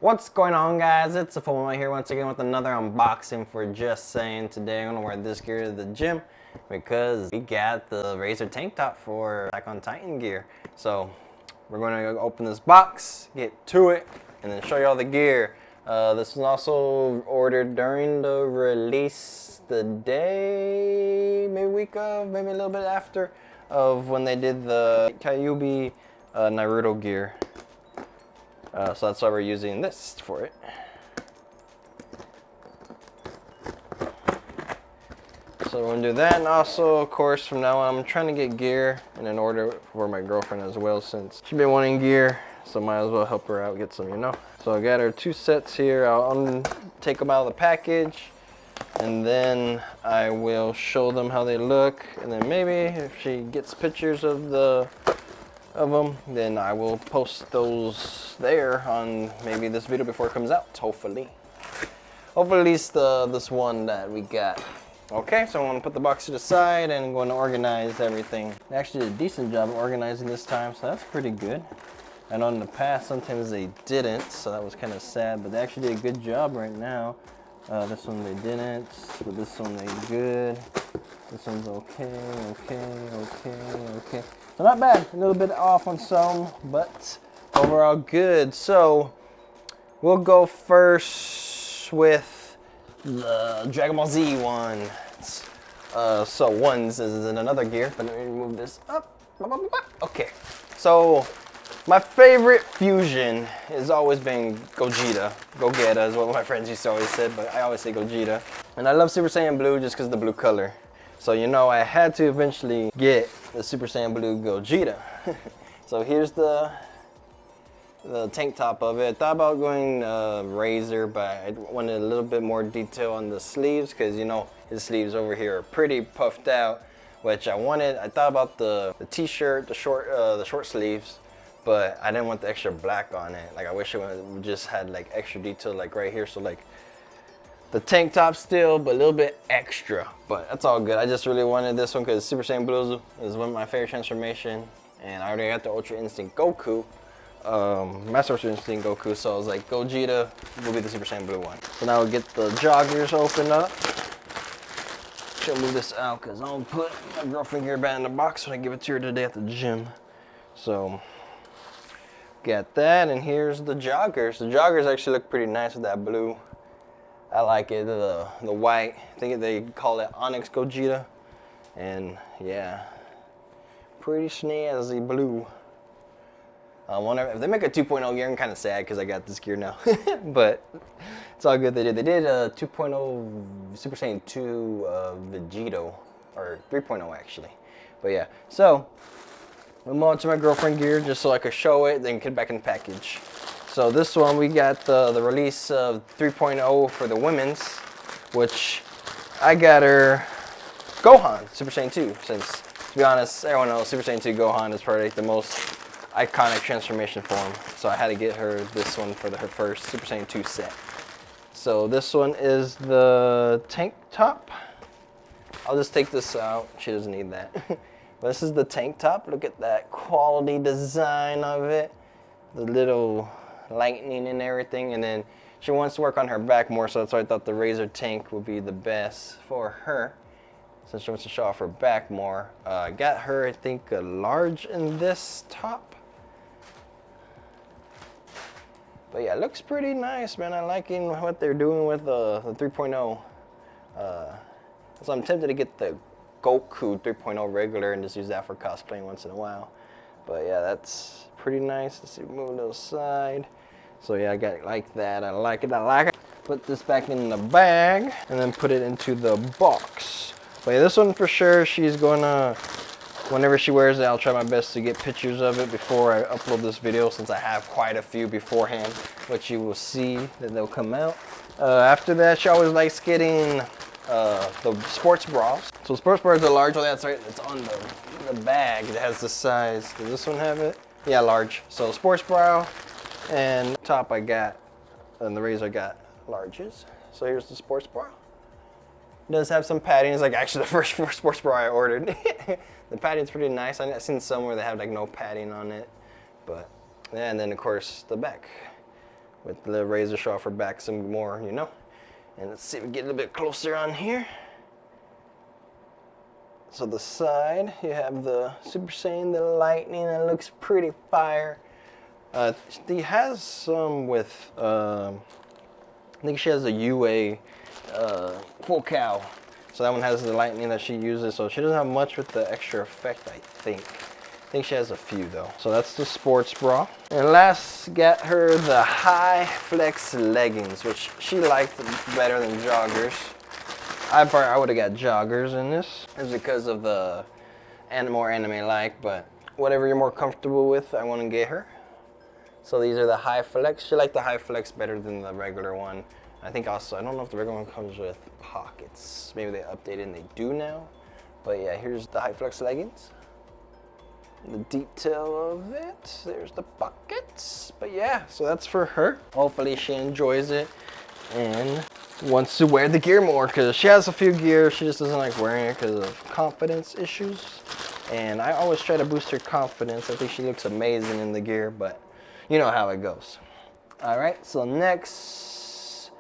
What's going on, guys? It's Stefan here once again with another unboxing for Just Saying. Today I'm gonna wear this gear to the gym because we got the Razor tank top for Attack on Titan gear. So we're gonna open this box, get to it, and then show you all the gear. This was also ordered during the release, the day, maybe week of, maybe a little bit after of when they did the Kyuubi Naruto gear. So that's why we're using this for it. So we're gonna do that, and also, of course, from now on, I'm trying to get gear in an order for my girlfriend as well, since she's been wanting gear, so might as well help her out, get some, you know. So I got her two sets here. I'll take them out of the package, and then I will show them how they look, and then maybe if she gets pictures of them, then I will post those there on maybe this video before it comes out, hopefully at least this one that we got. Okay, so I'm gonna put the box to the side and I'm going to organize everything. They actually did a decent job of organizing this time, so that's pretty good. I know in the past sometimes they didn't, so that was kind of sad, but they actually did a good job right now. This one they didn't, but this one they good. This one's okay. So not bad, a little bit off on some, but overall good. So we'll go first with the Dragon Ball Z one. So ones is in another gear, but let me move this up. Okay, so my favorite fusion has always been Gogeta. Gogeta is what my friends used to always say, but I always say Gogeta. And I love Super Saiyan Blue just because of the blue color. So, you know, I had to eventually get the Super Saiyan Blue Gogeta. So here's the tank top of it. I thought about going Razor, but I wanted a little bit more detail on the sleeves because, you know, his sleeves over here are pretty puffed out, which I wanted. I thought about the t-shirt, the short sleeves, but I didn't want the extra black on it. Like, I wish it just had like extra detail like right here. So like the tank top still, but a little bit extra, but that's all good. I just really wanted this one because Super Saiyan Blue is one of my favorite transformation, and I already got the Ultra Instinct Goku, Master Ultra Instinct Goku, so I was like, Gogeta will be the Super Saiyan Blue one. So now we'll get the joggers open up. She'll move this out because I'll put my girlfriend gear back in the box when I give it to her today at the gym. So got that, and here's the joggers. The joggers actually look pretty nice with that blue. I like it, the white. I think they call it Onyx Gogeta. And yeah, pretty snazzy blue. I wonder if they make a 2.0 gear. I'm kind of sad because I got this gear now. But it's all good. They did a 2.0 Super Saiyan 2 Vegito, or 3.0 actually. But yeah, so we'll move on to my girlfriend gear just so I could show it, then get it back in the package. So this one, we got the release of 3.0 for the women's, which I got her Gohan, Super Saiyan 2, since, to be honest, everyone knows Super Saiyan 2 Gohan is probably the most iconic transformation form. So I had to get her this one for her first Super Saiyan 2 set. So this one is the tank top. I'll just take this out, she doesn't need that. But this is the tank top. Look at that quality design of it. The little lightning and everything, and then she wants to work on her back more, so that's why I thought the Razor tank would be the best for her, since she wants to show off her back more. I got her, I think, a large in this top. But yeah, it looks pretty nice, man. I'm liking what they're doing with the 3.0. So I'm tempted to get the Goku 3.0 regular and just use that for cosplaying once in a while. But yeah, that's pretty nice. Let's see, move a little side. So yeah, I got it like that. I like it. Put this back in the bag and then put it into the box. But yeah, this one for sure, she's gonna, whenever she wears it, I'll try my best to get pictures of it before I upload this video, since I have quite a few beforehand, which you will see that they'll come out. After that, she always likes getting the sports bras. So sports bras are large. Oh, that's right. It's on the bag. It has the size. Does this one have it? Yeah, large. So sports bra, and top I got, and the Razor I got larges. So here's the sports bra. It does have some padding. It's like actually the first sports bra I ordered. The padding's pretty nice. I've seen some where they have like no padding on it, but yeah. And then of course the back. with the razor show off her back some more, you know. And let's see if we get a little bit closer on here. So the side, you have the Super Saiyan, the lightning, that looks pretty fire. He has some with, I think she has a UA full cow. So that one has the lightning that she uses. So she doesn't have much with the extra effect, I think. I think she has a few though. So that's the sports bra. And last, got her the high flex leggings, which she liked better than joggers. I would have got joggers in this. It's because of the more anime-like, but whatever you're more comfortable with, I want to get her. So these are the high flex. She liked the high flex better than the regular one. I think also, I don't know if the regular one comes with pockets. Maybe they updated and they do now. But yeah, here's the high flex leggings. The detail of it. There's the pockets. But yeah, so that's for her. Hopefully she enjoys it and wants to wear the gear more, because she has a few gear. She just doesn't like wearing it because of confidence issues. And I always try to boost her confidence. I think she looks amazing in the gear, but you know how it goes. All right, so next,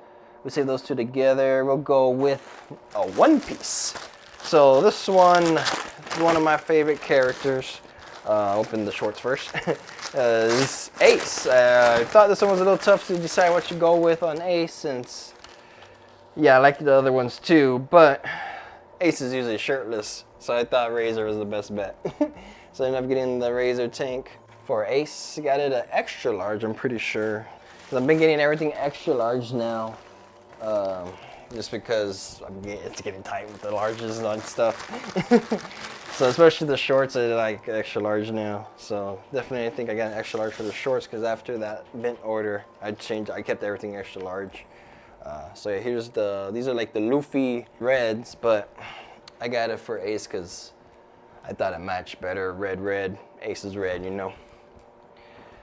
we save those two together. We'll go with a One Piece. So this one is one of my favorite characters. Open the shorts first. Is Ace. I thought this one was a little tough to decide what to go with on Ace, since, yeah, I like the other ones too, but Ace is usually shirtless, so I thought Razor was the best bet. So I ended up getting the Razor tank. For Ace, got it an extra large, I'm pretty sure. I've been getting everything extra large now, just because it's getting tight with the larges and stuff. So especially the shorts, I like extra large now. So definitely I think I got an extra large for the shorts, because after that vent order, I kept everything extra large. So yeah, here's these are like the Luffy reds, but I got it for Ace because I thought it matched better. Red, Ace is red, you know.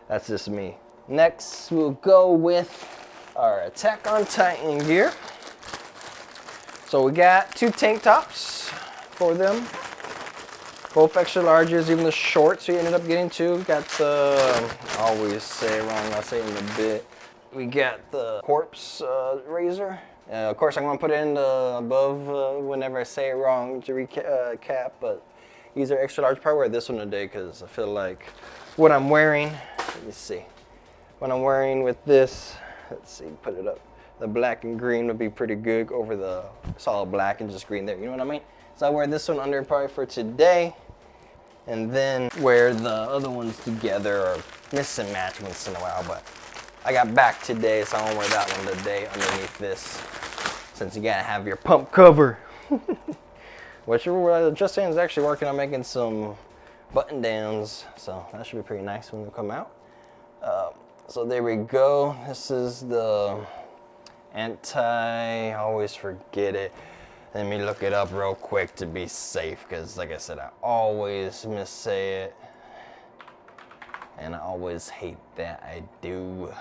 That's just me. Next, we'll go with our Attack on Titan gear. So we got 2 tank tops for them. Both extra larges, even the shorts we ended up getting 2. Got the, I always say it wrong, I'll say it in a bit. We got the corpse razor. Of course, I'm gonna put it in the above whenever I say it wrong to recap, but these are extra large. Probably wear this one today because I feel like what I'm wearing, let me see. What I'm wearing with this, let's see, put it up. The black and green would be pretty good over the solid black and just green there, you know what I mean? So I wear this one under probably for today, and then wear the other ones together, or mix and match once in a while, but I got back today, so I won't wear that one today underneath this, since you gotta have your pump cover. Which Just Saying is actually working on making some button downs, so that should be pretty nice when they come out. So there we go. This is the I always forget it. Let me look it up real quick to be safe, because like I said, I always missay it. And I always hate that I do.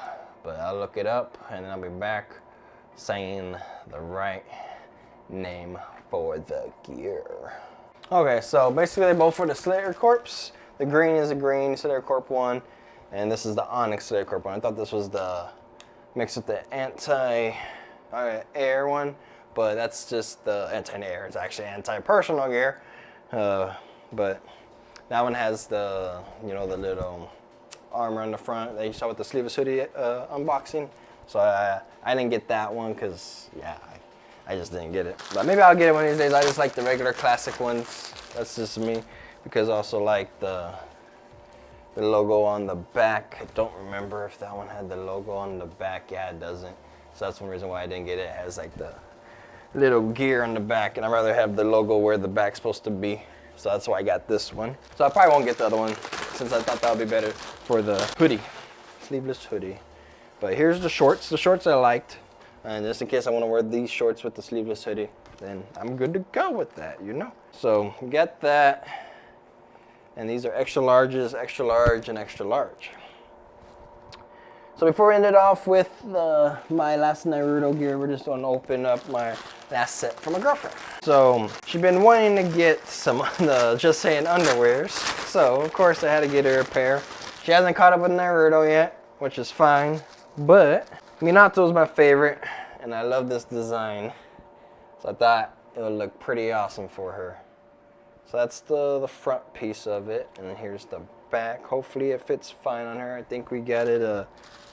But I'll look it up and then I'll be back saying the right name for the gear. Okay, so basically they both for the Slayer Corpse. The green is the green Slayer Corp one, and this is the Onyx Slayer Corp one. I thought this was the mixed with the anti-air one, but that's just the anti-air. It's actually anti-personal gear. But that one has the, you know, the little armor on the front that you saw with the sleeveless hoodie unboxing. So I didn't get that one because, yeah, I just didn't get it. But maybe I'll get it one of these days. I just like the regular classic ones. That's just me. Because I also like the logo on the back. I don't remember if that one had the logo on the back. Yeah, it doesn't. So that's one reason why I didn't get it. It has like the little gear on the back, and I'd rather have the logo where the back's supposed to be. So that's why I got this one. So I probably won't get the other one, since I thought that would be better for the hoodie, sleeveless hoodie. But here's the shorts. The shorts I liked. And just in case I want to wear these shorts with the sleeveless hoodie, then I'm good to go with that, you know? So get that. And these are extra larges, extra large, and extra large. So before we end it off with my last Naruto gear, we're just going to open up my last set from my girlfriend. So she's been wanting to get some of the Just Saying underwears. So of course I had to get her a pair. She hasn't caught up with Naruto yet, which is fine. But Minato is my favorite, and I love this design. So I thought it would look pretty awesome for her. So that's the front piece of it, and here's the back. Hopefully it fits fine on her. I think we got it a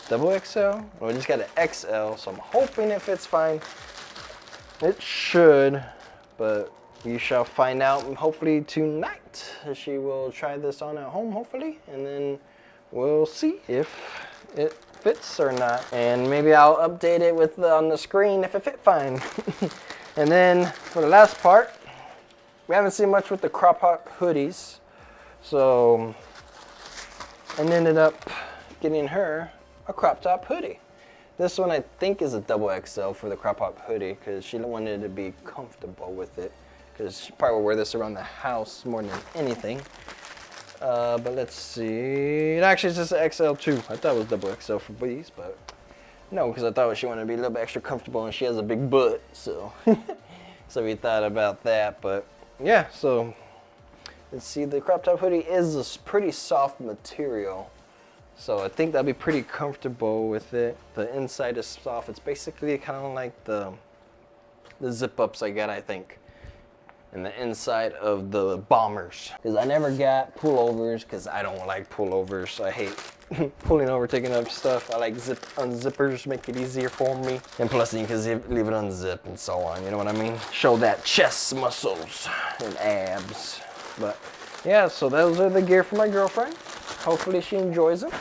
double XL. Well, we just got an XL, so I'm hoping it fits fine. It should, but we shall find out hopefully tonight. She will try this on at home, hopefully, and then we'll see if it fits or not. And maybe I'll update it with on the screen if it fit fine. And then for the last part, we haven't seen much with the crop top hoodies, so I ended up getting her a crop top hoodie. This one I think is a double XL for the crop top hoodie because she wanted to be comfortable with it because she probably will wear this around the house more than anything. But let's see, it actually is just an XL too. I thought it was double XL for these, but no, because I thought she wanted to be a little bit extra comfortable and she has a big butt, so so we thought about that. But yeah, so let's see, the crop top hoodie is a pretty soft material, so I think that'll be pretty comfortable with it. The inside is soft. It's basically kind of like the zip ups I got, I think, and the inside of the bombers. Because I never got pullovers because I don't like pullovers. I hate pulling over, taking up stuff. I like unzippers, make it easier for me. And plus you can leave it unzipped and so on, you know what I mean? Show that chest muscles and abs. But yeah, so those are the gear for my girlfriend. Hopefully she enjoys them.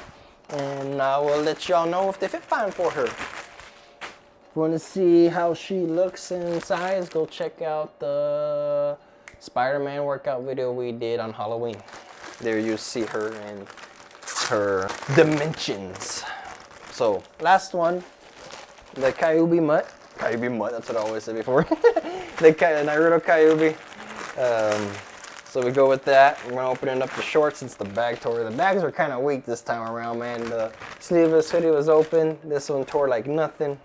And I will let y'all know if they fit fine for her. If you want to see how she looks in size, go check out the Spider-Man workout video we did on Halloween. There you see her in her dimensions. So last one, the Kyuubi mutt. Kyuubi mutt, that's what I always said before. The Naruto Kyuubi. So we go with that. We're gonna open up the shorts since the bag tore. The bags are kind of weak this time around, man. The sleeveless hoodie was open. This one tore like nothing.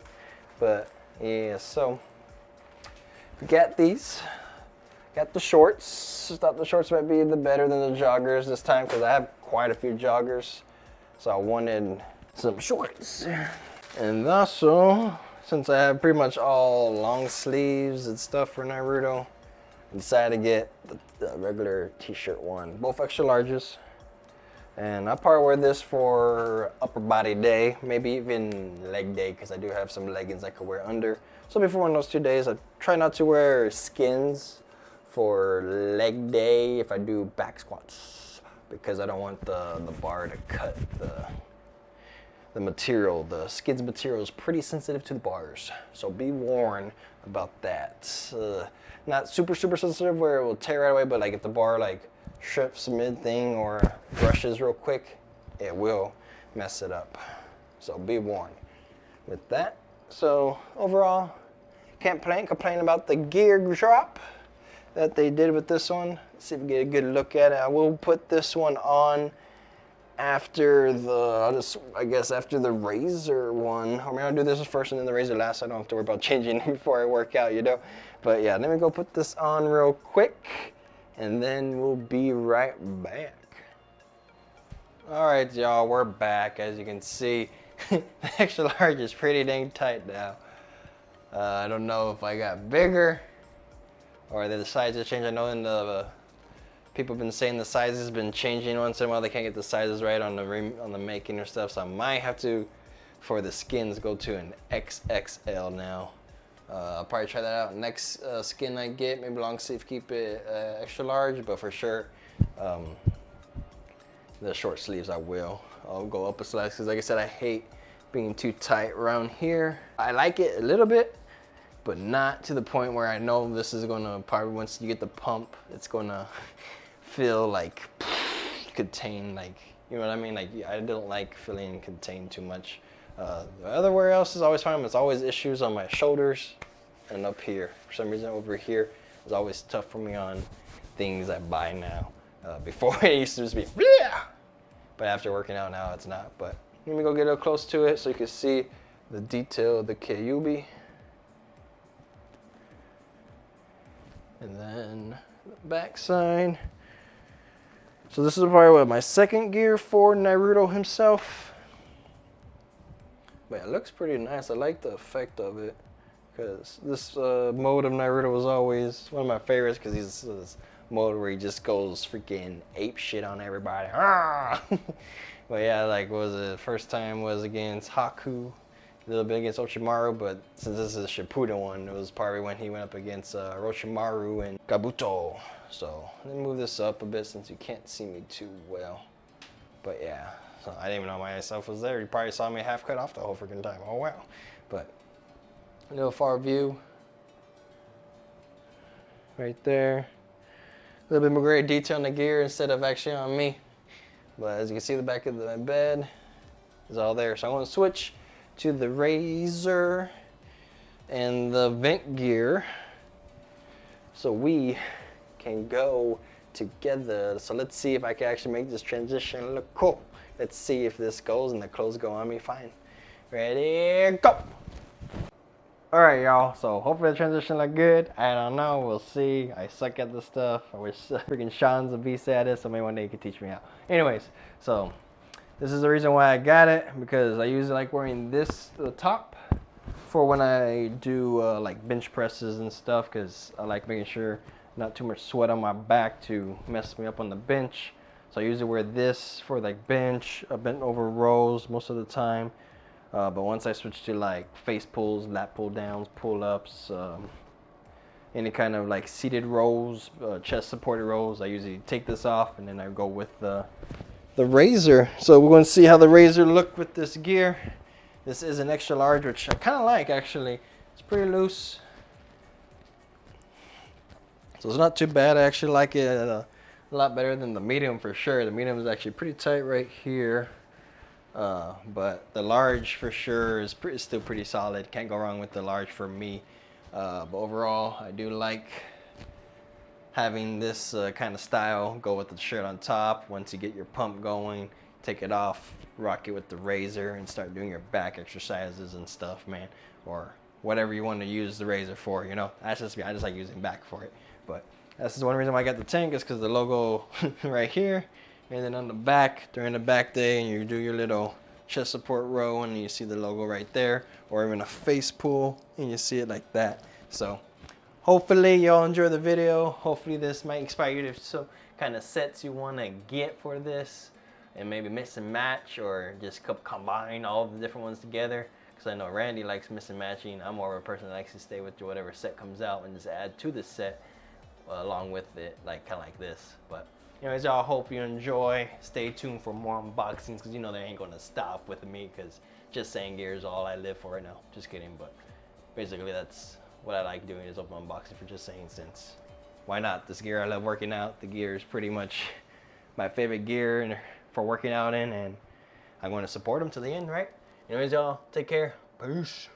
But yeah, so we got these. Got the shorts. Thought the shorts might be better than the joggers this time because I have quite a few joggers. So I wanted some shorts. And also, since I have pretty much all long sleeves and stuff for Naruto, I decided to get the regular t-shirt one, both extra larges. And I'll probably wear this for upper body day, maybe even leg day, because I do have some leggings I could wear under. So before one of those 2 days, I try not to wear skins for leg day if I do back squats, because I don't want the bar to cut the material. The skins material is pretty sensitive to the bars, so be warned about that. Not super sensitive where it will tear right away, but like if the bar like trips mid thing or brushes real quick, it will mess it up. So be warned with that. So overall, can't complain about the gear drop that they did with this one. Let's see if we get a good look at it. I will put this one on after I guess after the Razor one. I mean, I'll do this first and then the Razor last, so I don't have to worry about changing before I work out, you know. But yeah, let me go put this on real quick and then we'll be right back. All right, y'all, we're back. As you can see, the extra large is pretty dang tight now. I don't know if I got bigger or the sizes changed. I know in the people have been saying the size has been changing once in a while. They can't get the sizes right on the making or stuff, so I might have to, for the skins, go to an XXL now. I'll probably try that out. Next skin I get, maybe long sleeve, keep it extra large, but for sure, the short sleeves I will. I'll go up a size because, like I said, I hate being too tight around here. I like it a little bit, but not to the point where I know this is gonna probably, once you get the pump, it's gonna feel like contained, like, you know what I mean? Like, I don't like feeling contained too much. Everywhere else is always fine, but it's always issues on my shoulders and up here. For some reason over here is always tough for me on things I buy now. Before it used to just be, bleh! But after working out now it's not. But let me go get a little close to it so you can see the detail of the Kyuubi. And then the back side. So this is probably what, my second gear for Naruto himself. But it looks pretty nice. I like the effect of it. Because this mode of Naruto was always one of my favorites, because he's this mode where he just goes freaking ape shit on everybody. But yeah, like, what was it? First time was against Haku, a little bit against Orochimaru, but since this is a Shippuden one, it was probably when he went up against Orochimaru and Kabuto. So let me move this up a bit since you can't see me too well. But yeah, so I didn't even know myself was there. You probably saw me half cut off the whole freaking time. Oh wow. But a little far view right there. A little bit more great detail on the gear instead of actually on me. But as you can see, the back of my bed is all there. So I want to switch to the razor and the vent gear so we can go together. So let's see if I can actually make this transition look cool. Let's see if this goes and the clothes go on me fine. Ready, go! Alright, y'all, so hopefully the transition look good. I don't know, we'll see. I suck at this stuff. I wish freaking Sean's a beast at it, so maybe one day he could teach me how. Anyways, so this is the reason why I got it, because I usually like wearing this to the top for when I do like bench presses and stuff, because I like making sure not too much sweat on my back to mess me up on the bench. So I usually wear this for like bench, bent over rows most of the time. But once I switch to like face pulls, lat pull downs, pull ups, any kind of like seated rows, chest supported rows, I usually take this off and then I go with the razor. So we're going to see how the razor look with this gear. This is an extra large, which I kind of like actually. It's pretty loose. So it's not too bad. I actually like it a lot better than the medium for sure. The medium is actually pretty tight right here. But the large for sure is still pretty solid. Can't go wrong with the large for me. But overall, I do like having this kind of style. Go with the shirt on top. Once you get your pump going, take it off, rock it with the razor, and start doing your back exercises and stuff, man. Or whatever you want to use the razor for, you know. That's just me. I just like using back for it. But that's the one reason why I got the tank, is because the logo right here. And then on the back, during the back day, and you do your little chest support row, and you see the logo right there, or even a face pull, and you see it like that. So hopefully y'all enjoy the video. Hopefully this might inspire you to some kind of sets you want to get for this, and maybe mix and match, or just combine all the different ones together. Because I know Randy likes mix and matching. I'm more of a person that likes to stay with whatever set comes out and just add to the set along with it, like kind of like this. But anyways, y'all, hope you enjoy. Stay tuned for more unboxings, because you know they ain't gonna stop with me, because just Saiyan gear is all I live for right now. Just kidding, but basically that's what I like doing, is open unboxing for just Saiyan, since why not? This gear, I love working out. The gear is pretty much my favorite gear for working out in, and I'm going to support them to the end, right? Anyways, y'all, take care. Peace.